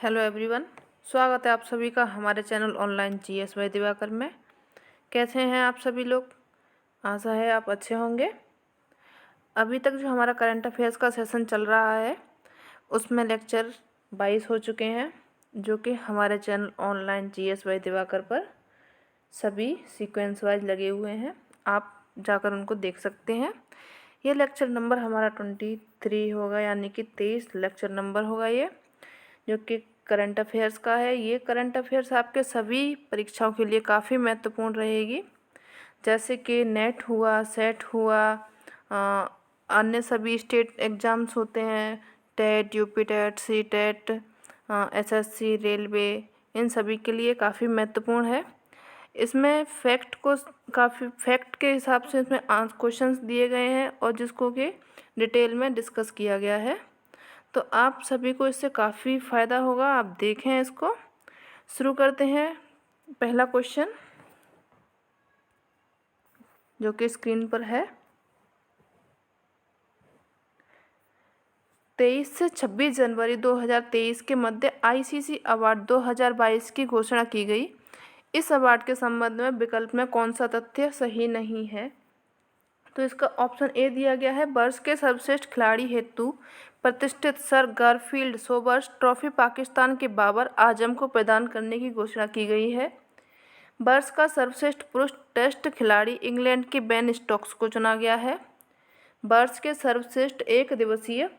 Hello everyone. स्वागत है आप सभी का हमारे channel online GS bye Diwakar में। कैसे हैं आप सभी लोग? आशा है आप अच्छे होंगे। अभी तक जो हमारा करंट अफेयर्स का सेशन चल रहा है उसमें लेक्चर 22 हो चुके हैं, जो कि हमारे channel online GS bye Diwakar पर सभी सीक्वेंस वाइज लगे हुए हैं। आप जाकर उनको देख सकते हैं। ये लेक्चर नंबर हमारा 23 होगा, यानी कि 23 लेक्चर नंबर होगा ये, जो कि करंट अफेयर्स का है। ये करंट अफेयर्स आपके सभी परीक्षाओं के लिए काफ़ी महत्वपूर्ण रहेगी, जैसे कि नेट हुआ, सेट हुआ, अन्य सभी स्टेट एग्ज़ाम्स होते हैं, TET, UP TET, C TET, SSC, railway, इन सभी के लिए काफ़ी महत्वपूर्ण है। इसमें काफ़ी फैक्ट के हिसाब से इसमें क्वेश्चंस दिए गए हैं और जिसको कि डिटेल में डिस्कस किया गया है, तो आप सभी को इससे काफ़ी फ़ायदा होगा। आप देखें इसको। शुरू करते हैं। पहला क्वेश्चन जो कि स्क्रीन पर है। 23 से 26 जनवरी 2023 के मध्य आईसीसी अवार्ड 2022 की घोषणा की गई। इस अवार्ड के संबंध में विकल्प में कौन सा तथ्य सही नहीं है? तो इसका ऑप्शन ए दिया गया है, वर्ष के सर्वश्रेष्ठ खिलाड़ी हेतु प्रतिष्ठित sir Garfield Sobers trophy Pakistan के बाबर आजम को प्रदान करने की घोषणा की गई है। वर्ष का सर्वश्रेष्ठ पुरुष टेस्ट खिलाड़ी इंग्लैंड के बेन स्टोक्स को चुना गया है। वर्ष के सर्वश्रेष्ठ एक दिवसीय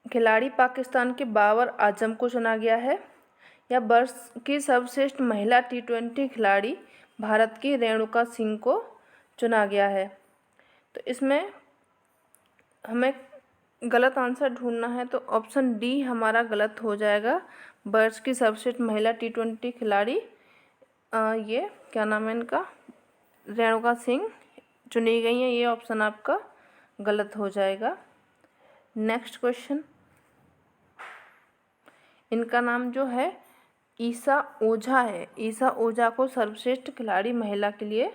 खिलाड़ी पाकिस्तान के बाबर आजम को चुना गया है। या वर्ष की सर्वश्रेष्ठ महिला T20 खिलाड़ी भारत की रेणुका सिंह को चुना गया है। तो इसमें हमें गलत आंसर ढूंढना है, तो ऑप्शन डी हमारा गलत हो जाएगा। वर्ष की सर्वश्रेष्ठ महिला T20 खिलाड़ी ये क्या नाम है इनका, रेणुका सिंह चुनी गई हैं। ये ऑप्शन आपका गलत हो जाएगा। नेक्स्ट क्वेश्चन, इनका नाम जो है ईशा ओझा है। ईशा ओझा को सर्वश्रेष्ठ खिलाड़ी महिला के लिए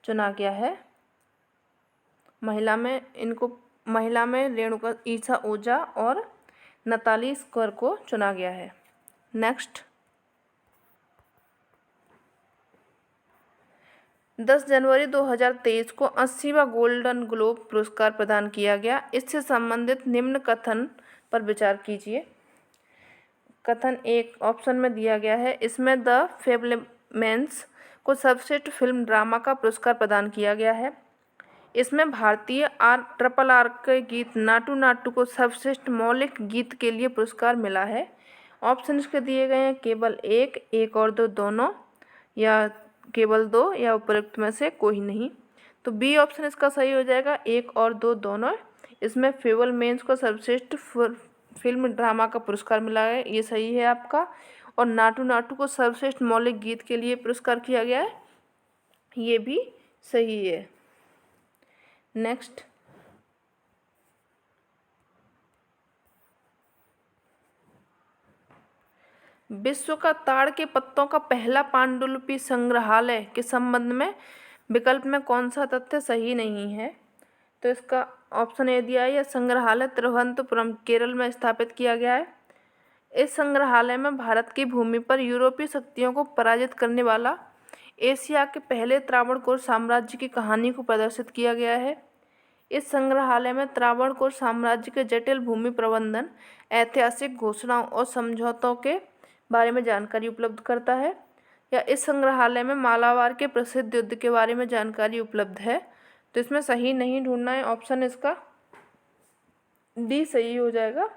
चुना गया है। महिला में रेणुका ईशा ओझा और नताली स्कर को चुना गया है। नेक्स्ट, 10 जनवरी 2023 को 80वां गोल्डन ग्लोब पुरस्कार प्रदान किया गया। इससे संबंधित निम्न कथन पर विचार कीजिए। कथन एक ऑप्शन में दिया गया है, इसमें द फेबलमैन्स को सर्वश्रेष्ठ फिल्म ड्रामा का पुरस्कार प्रदान किया गया है। इसमें भारतीय RRR के गीत नाटू नाटू को सर्वश्रेष्ठ मौलिक गीत के लिए पुरस्कार मिला है। ऑप्शन इसके दिए गए हैं, केवल एक और दो दोनों, या केवल दो, या उपरोक्त में से कोई नहीं। तो बी ऑप्शन इसका सही हो जाएगा, एक और दो दोनों। इसमें फेबलमैन्स को सर्वश्रेष्ठ फिल्म ड्रामा का पुरस्कार मिला है, ये सही है आपका। और नाटू नाटू को सर्वश्रेष्ठ मौलिक गीत के लिए पुरस्कार किया गया है, ये भी सही है। नेक्स्ट, विश्व का ताड़ के पत्तों का पहला पांडुलिपि संग्रहालय के संबंध में विकल्प में कौन सा तथ्य सही नहीं है? तो इसका ऑप्शन ए दिया है, यह संग्रहालय तिरुवनंतपुरम केरल में स्थापित किया गया है। इस संग्रहालय में भारत की भूमि पर यूरोपीय शक्तियों को पराजित करने वाला एशिया के पहले त्रावणकोर साम्राज्य की कहानी को प्रदर्शित किया गया है। इस संग्रहालय में त्रावणकोर साम्राज्य के जटिल भूमि प्रबंधन, ऐतिहासिक घोषणाओं और समझौतों के बारे में जानकारी उपलब्ध करता है। या इस संग्रहालय में मालाबार के प्रसिद्ध युद्ध के बारे में जानकारी उपलब्ध है। तो इसमें सही नहीं ढूंढना है, ऑप्शन इसका डी सही हो जाएगा।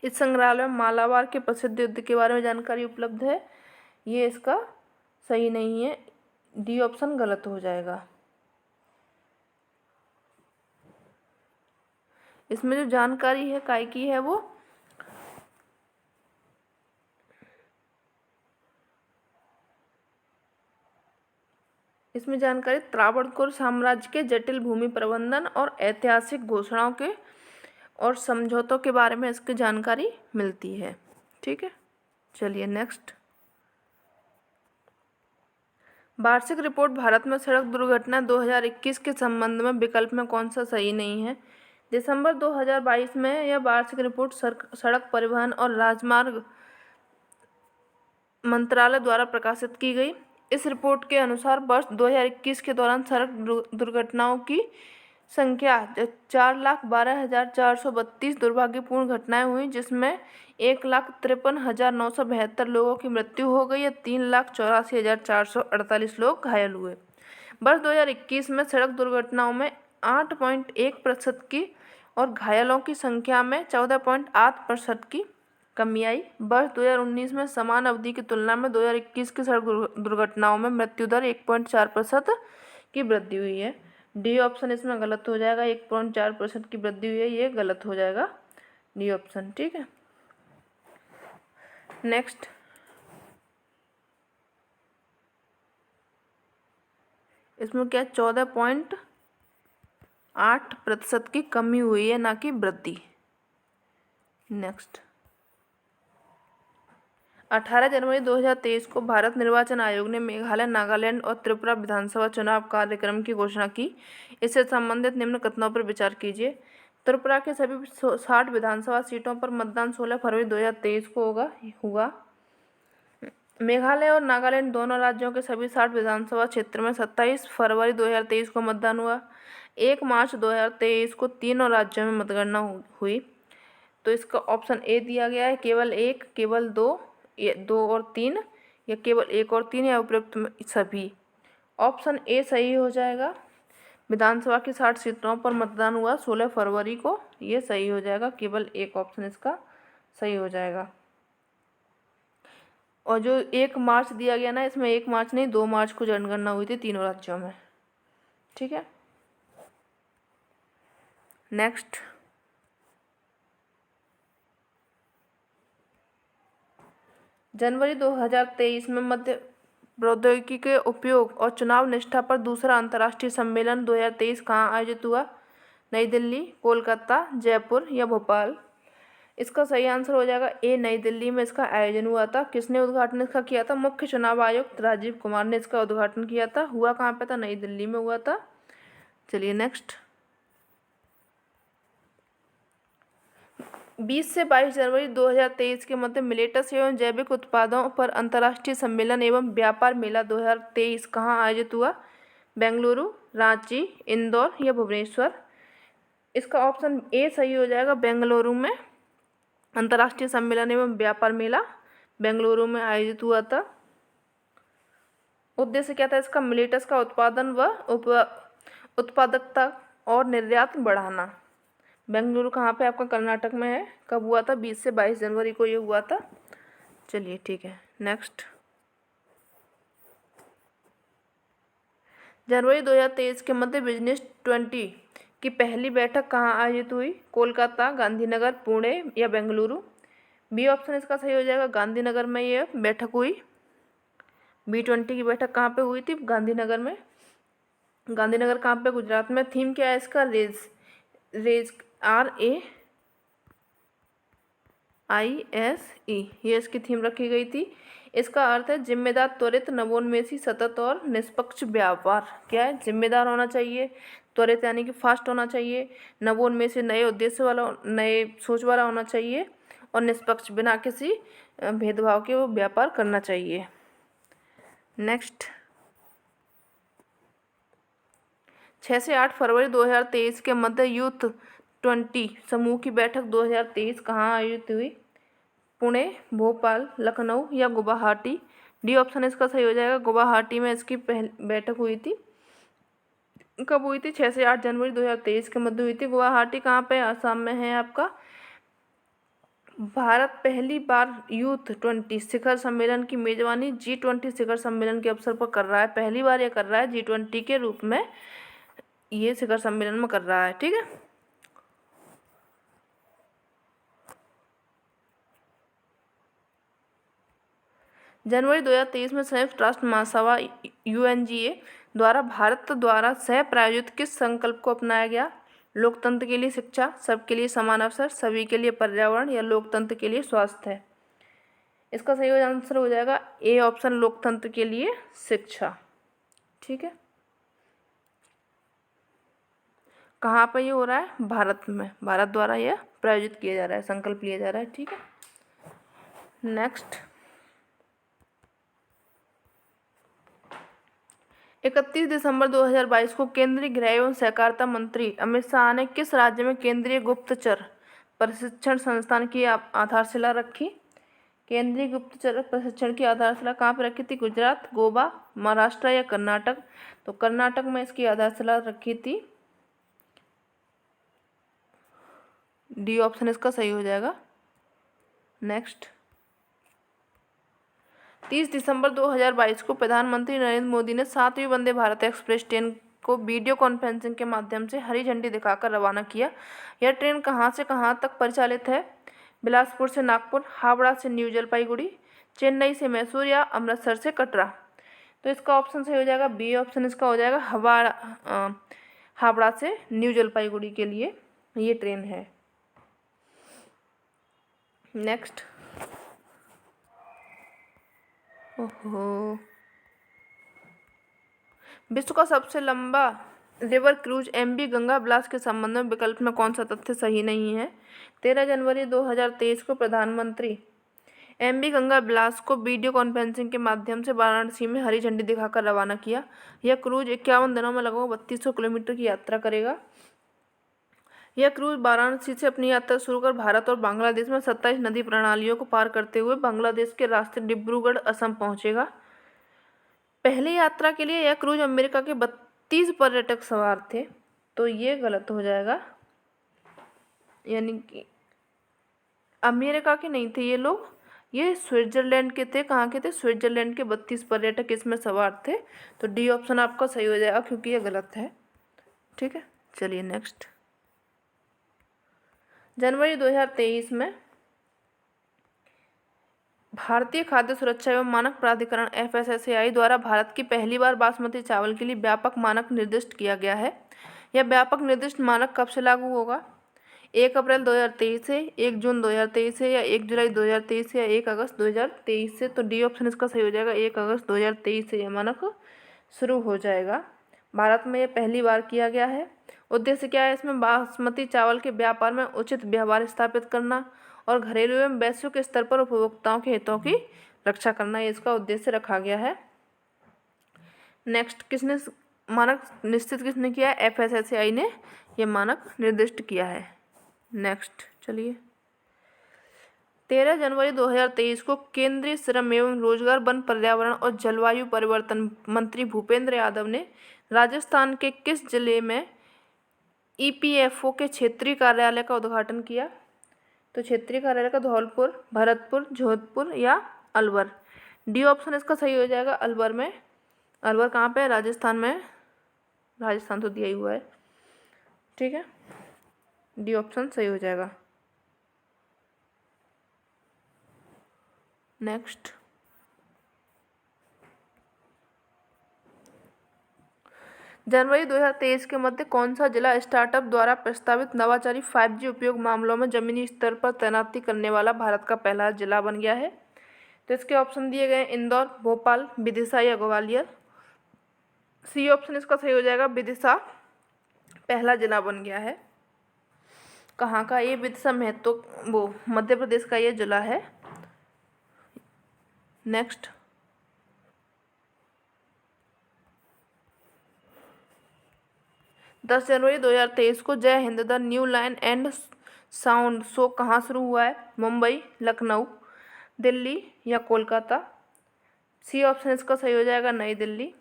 इस संग्रहालय में मालाबार के प्रसिद्ध युद्ध के बारे में जानकारी उपलब्ध है, ये इसका सही नहीं है, डी ऑप्शन गलत हो जाएगा। इसमें जो जानकारी है काय की है, वो इसमें जानकारी त्रावणकोर साम्राज्य के जटिल भूमि प्रबंधन और ऐतिहासिक घोषणाओं के और समझौतों के बारे में इसकी जानकारी मिलती है। ठीक है, चलिए नेक्स्ट, वार्षिक रिपोर्ट भारत में सड़क दुर्घटना 2021 के संबंध में विकल्प में कौन सा सही नहीं है? दिसंबर 2022 में यह वार्षिक रिपोर्ट सड़क परिवहन और राजमार्ग मंत्रालय द्वारा प्रकाशित की गई। इस रिपोर्ट के अनुसार वर्ष 2021 के दौरान सड़क दुर्घटनाओं की संख्या 4,12,432 दुर्भाग्यपूर्ण घटनाएं हुई, जिसमें 1,53,972 लोगों की मृत्यु हो गई या 3,84,448 लोग घायल हुए। वर्ष 2021 में सड़क दुर्घटनाओं में 8.1% की और घायलों की संख्या में 14.8% की कमी आई। वर्ष 2019 में समान अवधि की तुलना में 2021 की सड़क दुर्घटनाओं में मृत्यु दर 1.4% की वृद्धि हुई है। डी ऑप्शन इसमें गलत हो जाएगा। 1.4% की वृद्धि हुई है, ये गलत हो जाएगा डी ऑप्शन। ठीक है, नेक्स्ट। इसमें क्या 14.8% की कमी हुई है, ना कि वृद्धि। नेक्स्ट, 18 जनवरी 2023 को भारत निर्वाचन आयोग ने मेघालय, नागालैंड और त्रिपुरा विधानसभा चुनाव कार्यक्रम की घोषणा की। इससे संबंधित निम्न कथनों पर विचार कीजिए। त्रिपुरा के सभी 60 विधानसभा सीटों पर मतदान 16 फरवरी 2023 को हुआ। मेघालय और नागालैंड दोनों राज्यों के सभी 60 विधानसभा क्षेत्र में 27 फरवरी 2023 को मतदान हुआ। 1 मार्च 2023 को तीनों राज्यों में मतगणना हुई। तो इसका ऑप्शन ए दिया गया है, केवल 1, केवल 2, 2 और 3, या केवल 1 और 3, या उपयुक्त सभी। ऑप्शन ए सही हो जाएगा। विधानसभा की 60 सीटों पर मतदान हुआ 16 फरवरी को, ये सही हो जाएगा। केवल एक ऑप्शन इसका सही हो जाएगा। और जो 1 मार्च दिया गया ना, इसमें 1 मार्च नहीं 2 मार्च को जनगणना हुई थी तीनों राज्यों में। ठीक है, नेक्स्ट। जनवरी 2023 में मध्य प्रौद्योगिकी के उपयोग और चुनाव निष्ठा पर दूसरा अंतर्राष्ट्रीय सम्मेलन 2023 कहाँ आयोजित हुआ? नई दिल्ली, कोलकाता, जयपुर या भोपाल? इसका सही आंसर हो जाएगा ए, नई दिल्ली में इसका आयोजन हुआ था। किसने उद्घाटन इसका किया था? मुख्य चुनाव आयुक्त राजीव कुमार ने इसका उद्घाटन किया था। हुआ कहाँ पे था? नई दिल्ली में हुआ था। चलिए नेक्स्ट। 20 से 22 जनवरी 2023 के मध्य मिलेट्स एवं जैविक उत्पादों पर अंतर्राष्ट्रीय सम्मेलन एवं व्यापार मेला 2023 कहाँ आयोजित हुआ? बेंगलुरु, रांची, इंदौर या भुवनेश्वर? इसका ऑप्शन ए सही हो जाएगा। बेंगलुरु में अंतर्राष्ट्रीय सम्मेलन एवं व्यापार मेला बेंगलुरु में आयोजित हुआ था। उद्देश्य क्या था इसका? मिलेट्स का उत्पादन व उत्पादकता और निर्यात बढ़ाना। बेंगलुरु कहाँ पे? आपका कर्नाटक में है। कब हुआ था? 20 से 22 जनवरी को ये हुआ था। चलिए ठीक है, नेक्स्ट। जनवरी 2023 के मध्य बिजनेस 20 की पहली बैठक कहाँ आयोजित हुई? कोलकाता, गांधीनगर, पुणे या बेंगलुरु? बी ऑप्शन इसका सही हो जाएगा। गांधीनगर में ये बैठक हुई। B20 की बैठक कहाँ पे हुई थी? गांधीनगर में। गांधीनगर कहाँ पे? गुजरात में। थीम क्या है इसका? रेज RAISE, ये इसकी थीम रखी गई थी। इसका अर्थ है जिम्मेदार, त्वरित, नवोन्मेषी, सतत और निष्पक्ष व्यापार। क्या है? जिम्मेदार होना चाहिए, त्वरित यानी कि फास्ट होना चाहिए, नवोन्मेषी नए उद्देश्य वाला, नए सोच वाला होना चाहिए, और निष्पक्ष बिना किसी भेदभाव के वो व्यापार करना चाहिए। नेक्स्ट। 6 से 8 फरवरी 2023 के मध्य यूथ 20 समूह की बैठक 2023 कहाँ आयोजित हुई? पुणे, भोपाल, लखनऊ या गुवाहाटी? डी ऑप्शन इसका सही हो जाएगा। गुवाहाटी में इसकी बैठक हुई थी। कब हुई थी? 6 से 8 जनवरी 2023 के मध्य हुई थी। गुवाहाटी कहाँ पे? आसाम में है आपका। भारत पहली बार यूथ 20 शिखर सम्मेलन की मेजबानी G20 शिखर सम्मेलन के अवसर पर कर रहा है। पहली बार ये कर रहा है, G20 के रूप में ये शिखर सम्मेलन में कर रहा है। ठीक है, जनवरी 2023 में संयुक्त राष्ट्र महासभा UNGA द्वारा भारत द्वारा सह प्रायोजित किस संकल्प को अपनाया गया? लोकतंत्र के लिए शिक्षा, सबके लिए समान अवसर, सभी के लिए पर्यावरण या लोकतंत्र के लिए स्वास्थ्य? इसका सही आंसर हो जाएगा ए ऑप्शन, लोकतंत्र के लिए शिक्षा। ठीक है, कहाँ पर ये हो रहा है? भारत में। भारत द्वारा यह प्रायोजित किया जा रहा है, संकल्प लिया जा रहा है। ठीक है, नेक्स्ट। 31 दिसंबर 2022 को केंद्रीय गृह एवं सहकारिता मंत्री अमित शाह ने किस राज्य में केंद्रीय गुप्तचर प्रशिक्षण संस्थान की आधारशिला रखी? केंद्रीय गुप्तचर प्रशिक्षण की आधारशिला कहाँ पर रखी थी? गुजरात, गोवा, महाराष्ट्र या कर्नाटक? तो कर्नाटक में इसकी आधारशिला रखी थी। डी ऑप्शन इसका सही हो जाएगा। नेक्स्ट, 30 दिसंबर 2022 को प्रधानमंत्री नरेंद्र मोदी ने 7वीं वंदे भारत एक्सप्रेस ट्रेन को वीडियो कॉन्फ्रेंसिंग के माध्यम से हरी झंडी दिखाकर रवाना किया। यह ट्रेन कहां से कहां तक परिचालित है? बिलासपुर से नागपुर, हावड़ा से न्यू जलपाईगुड़ी, चेन्नई से मैसूर या अमृतसर से कटरा? तो इसका ऑप्शन सही हो जाएगा बी ऑप्शन इसका हो जाएगा। हावड़ा से न्यू जलपाईगुड़ी के लिए ये ट्रेन है। नेक्स्ट, ओहो, विश्व का सबसे लंबा river cruise MV Ganga blast के संबंध में विकल्प में कौन सा तथ्य सही नहीं है? 13 जनवरी 2023 को प्रधानमंत्री एमवी गंगा ब्लास्ट को वीडियो कॉन्फ्रेंसिंग के माध्यम से वाराणसी में हरी झंडी दिखाकर रवाना किया। यह क्रूज 51 दिनों में लगभग 3200 किलोमीटर की यात्रा करेगा। यह क्रूज वाराणसी से अपनी यात्रा शुरू कर भारत और बांग्लादेश में 27 नदी प्रणालियों को पार करते हुए बांग्लादेश के रास्ते डिब्रूगढ़, असम पहुंचेगा। पहली यात्रा के लिए यह क्रूज अमेरिका के 32 पर्यटक सवार थे, तो ये गलत हो जाएगा। यानी कि अमेरिका के नहीं थे ये लोग, ये स्विट्जरलैंड के थे। कहाँ के थे? स्विट्जरलैंड के 32 पर्यटक इसमें सवार थे। तो डी ऑप्शन आपका सही हो जाएगा क्योंकि ये गलत है। ठीक है, चलिए नेक्स्ट, जनवरी 2023 में भारतीय खाद्य सुरक्षा एवं मानक प्राधिकरण FSSAI द्वारा भारत की पहली बार बासमती चावल के लिए व्यापक मानक निर्दिष्ट किया गया है। यह व्यापक निर्दिष्ट मानक कब से लागू होगा? 1 अप्रैल 2023 से, 1 जून 2023 से या 1 जुलाई 2023 से या 1 अगस्त 2023 से? तो डी ऑप्शन इसका सही हो जाएगा। 1 अगस्त 2023 से यह मानक शुरू हो जाएगा। भारत में यह पहली बार किया गया है। उद्देश्य क्या है इसमें? बासमती चावल के व्यापार में उचित व्यवहार स्थापित करना और घरेलू एवं वैश्विक स्तर पर उपभोक्ताओं के हितों की रक्षा करना, ये इसका उद्देश्य रखा गया है। नेक्स्ट, किसने मानक निश्चित किसने किया है? FSSAI ने यह मानक निर्दिष्ट किया है। नेक्स्ट, चलिए, 13 जनवरी 2023 को केंद्रीय श्रम एवं रोजगार, वन, पर्यावरण और जलवायु परिवर्तन मंत्री भूपेंद्र यादव ने राजस्थान के किस जिले में EPFO के क्षेत्रीय कार्यालय का उद्घाटन किया? तो क्षेत्रीय कार्यालय का धौलपुर, भरतपुर, जोधपुर या अलवर? डी ऑप्शन इसका सही हो जाएगा। अलवर में। अलवर कहाँ पे है? राजस्थान में। राजस्थान तो दिया ही हुआ है। ठीक है, डी ऑप्शन सही हो जाएगा। नेक्स्ट, जनवरी 2023 के मध्य कौन सा जिला स्टार्टअप द्वारा प्रस्तावित नवाचारी 5G उपयोग मामलों में जमीनी स्तर पर तैनाती करने वाला भारत का पहला जिला बन गया है? तो इसके ऑप्शन दिए गए इंदौर, भोपाल, विदिशा या ग्वालियर? सी ऑप्शन इसका सही हो जाएगा। विदिशा पहला जिला बन गया है। कहाँ का? ये विदिशा वो मध्य प्रदेश का ये जिला है। नेक्स्ट, 10 जनवरी 2023 को जय Hind the new line and sound show कहाँ शुरू हुआ है? मुंबई, लखनऊ, दिल्ली या कोलकाता? सी ऑप्शन इसका सही हो जाएगा, नई Delhi.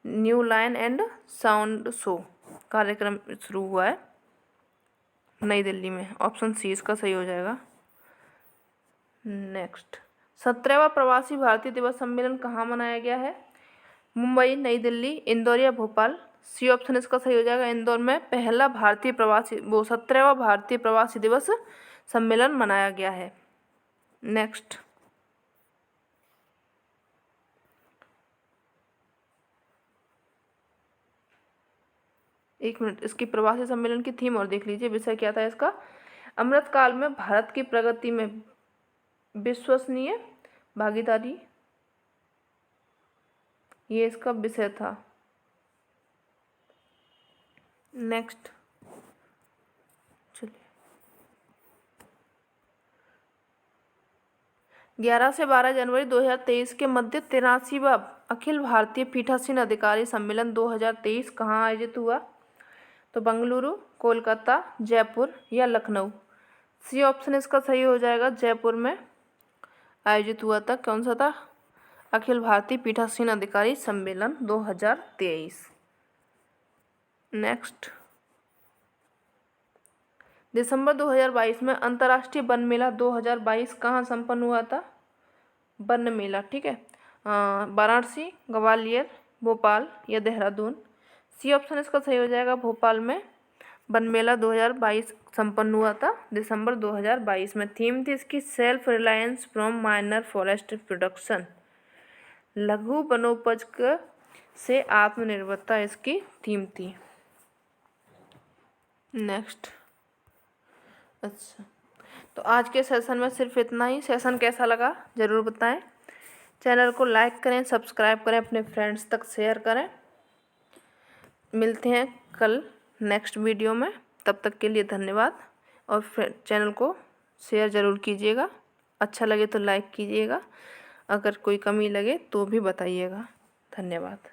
New line and sound show कार्यक्रम शुरू हुआ है नई दिल्ली में। ऑप्शन सी इसका सही हो जाएगा। नेक्स्ट, 17वां प्रवासी भारतीय दिवस सम्मेलन कहाँ मनाया गया है? मुंबई, नई दिल्ली, इंदौर या भोपाल? सी ऑप्शन इसका सही हो जाएगा। इंदौर में पहला 17वां भारतीय प्रवासी दिवस सम्मेलन मनाया गया है। नेक्स्ट, एक मिनट, इसकी प्रवासी सम्मेलन की थीम और देख लीजिए। विषय क्या था इसका? अमृतकाल में भारत की प्रगति में विश्वसनीय भागीदारी, ये इसका विषय था। नेक्स्ट, चलिए, 11 से 12 जनवरी 2023 के मध्य 83वां अखिल भारतीय पीठासीन अधिकारी सम्मेलन 2023 कहाँ आयोजित हुआ? तो बेंगलुरु, कोलकाता, जयपुर या लखनऊ। सी ऑप्शन इसका सही हो जाएगा, जयपुर में आयोजित हुआ था। कौन सा था? अखिल भारतीय पीठासीन अधिकारी सम्मेलन 2023। नेक्स्ट, दिसंबर 2022 में अंतर्राष्ट्रीय वन मेला 2022 कहाँ संपन्न हुआ था? वन मेला, ठीक है, वाराणसी, ग्वालियर, भोपाल या देहरादून। सी ऑप्शन इसका सही हो जाएगा, भोपाल में वन मेला 2022 संपन्न हुआ था दिसंबर 2022 में। थीम थी इसकी self reliance from minor forest production, लघु वनोपज से आत्मनिर्भरता इसकी थीम थी। नेक्स्ट, अच्छा, तो आज के सेशन में सिर्फ इतना ही। सेशन कैसा लगा ज़रूर बताएं। चैनल को लाइक करें, सब्सक्राइब करें, अपने फ्रेंड्स तक शेयर करें। मिलते हैं कल नेक्स्ट वीडियो में, तब तक के लिए धन्यवाद। और चैनल को शेयर ज़रूर कीजिएगा, अच्छा लगे तो लाइक कीजिएगा, अगर कोई कमी लगे तो भी बताइएगा। धन्यवाद।